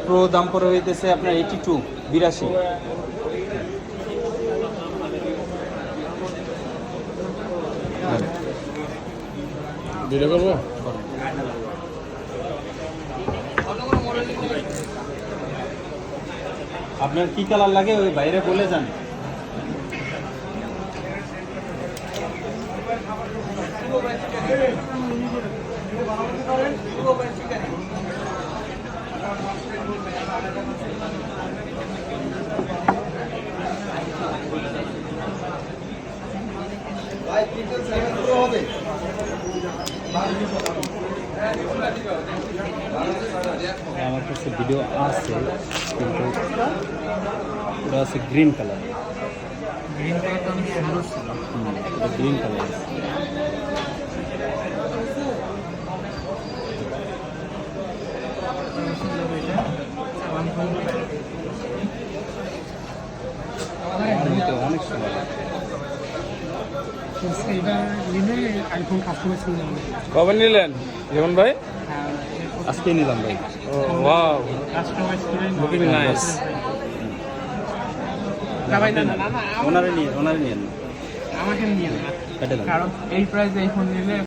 Pro দাম পড়ে হইতেছে আপনার 82 82। ভিডিও করবো? আপনার কি কালার লাগে ওই বাইরে বলে যান। আমার কাছে ভিডিও আছে কিন্তু ওটা আছে গ্রিন কালার। গ্রিন কালারটা অনেক সুন্দর ছিল। গ্রিন কালার অনেক সুন্দর। এটা নিলে আইফোন কাস্টমাইজ করে নেবে। কবে নিলেন জীবন ভাই? আজকে নিলাম ভাই। ও ওয়াও, কাস্টমাইজ করে লুকিং নাইস। না ভাই, না না না, ওনারে নিয়ে না আমাকে নিয়ে না। কেটে দেন। কারণ এই প্রাইসে আইফোন নিলে